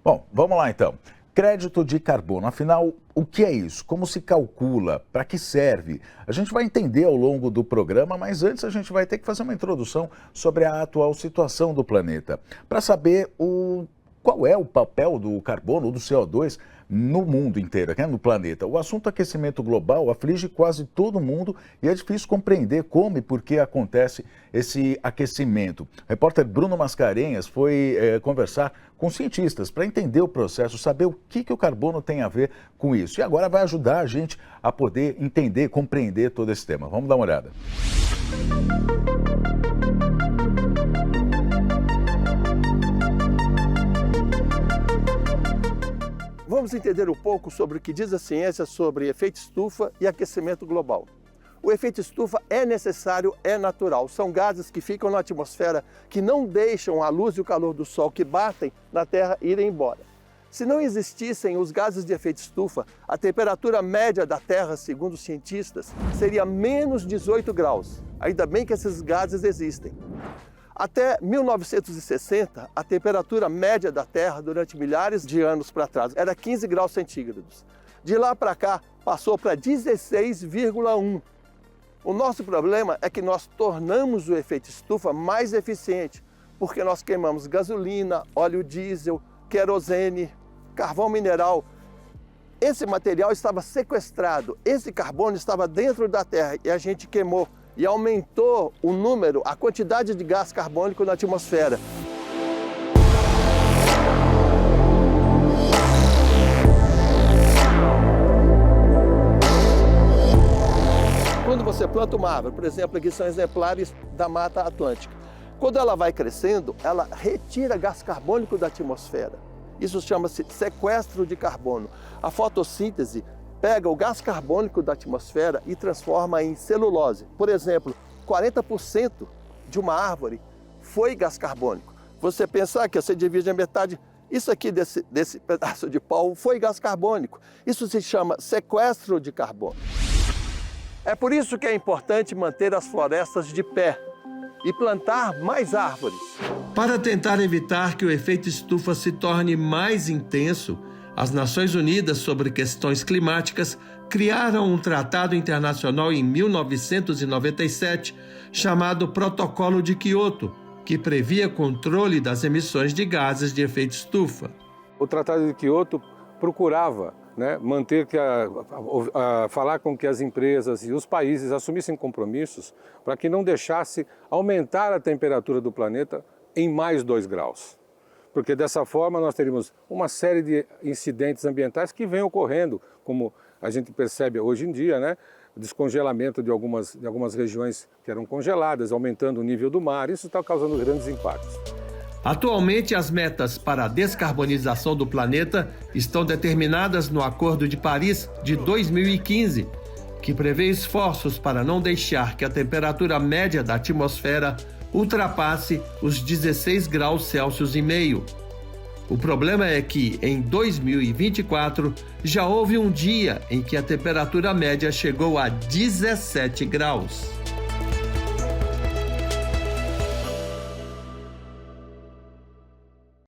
Bom, vamos lá então. Crédito de carbono, afinal, o que é isso? Como se calcula? Para que serve? A gente vai entender ao longo do programa, mas antes a gente vai ter que fazer uma introdução sobre a atual situação do planeta. Para saber qual é o papel do carbono, do CO2, no mundo inteiro, no planeta. O assunto aquecimento global aflige quase todo mundo e é difícil compreender como e por que acontece esse aquecimento. O repórter Bruno Mascarenhas foi conversar com cientistas para entender o processo, saber o que o carbono tem a ver com isso. E agora vai ajudar a gente a poder entender, compreender todo esse tema. Vamos dar uma olhada. Vamos entender um pouco sobre o que diz a ciência sobre efeito estufa e aquecimento global. O efeito estufa é necessário, é natural. São gases que ficam na atmosfera, que não deixam a luz e o calor do Sol que batem na Terra irem embora. Se não existissem os gases de efeito estufa, a temperatura média da Terra, segundo os cientistas, seria menos 18 graus. Ainda bem que esses gases existem. Até 1960, a temperatura média da Terra, durante milhares de anos para trás, era 15 graus centígrados. De lá para cá, passou para 16,1. O nosso problema é que nós tornamos o efeito estufa mais eficiente, porque nós queimamos gasolina, óleo diesel, querosene, carvão mineral. Esse material estava sequestrado, esse carbono estava dentro da Terra e a gente queimou. E aumentou o número, a quantidade de gás carbônico na atmosfera. Quando você planta uma árvore, por exemplo, aqui são exemplares da Mata Atlântica. Quando ela vai crescendo, ela retira gás carbônico da atmosfera. Isso chama-se sequestro de carbono. A fotossíntese pega o gás carbônico da atmosfera e transforma em celulose. Por exemplo, 40% de uma árvore foi gás carbônico. Você pensar que você divide a metade, isso aqui desse pedaço de pau foi gás carbônico. Isso se chama sequestro de carbono. É por isso que é importante manter as florestas de pé e plantar mais árvores. Para tentar evitar que o efeito estufa se torne mais intenso, as Nações Unidas sobre Questões Climáticas criaram um tratado internacional em 1997, chamado Protocolo de Quioto, que previa controle das emissões de gases de efeito estufa. O Tratado de Quioto procurava manter falar com que as empresas e os países assumissem compromissos para que não deixasse aumentar a temperatura do planeta em mais 2 graus. Porque dessa forma nós teríamos uma série de incidentes ambientais que vêm ocorrendo, como a gente percebe hoje em dia, o descongelamento de algumas regiões que eram congeladas, aumentando o nível do mar, isso está causando grandes impactos. Atualmente, as metas para a descarbonização do planeta estão determinadas no Acordo de Paris de 2015, que prevê esforços para não deixar que a temperatura média da atmosfera ultrapasse os 16 graus Celsius e meio. O problema é que, em 2024, já houve um dia em que a temperatura média chegou a 17 graus.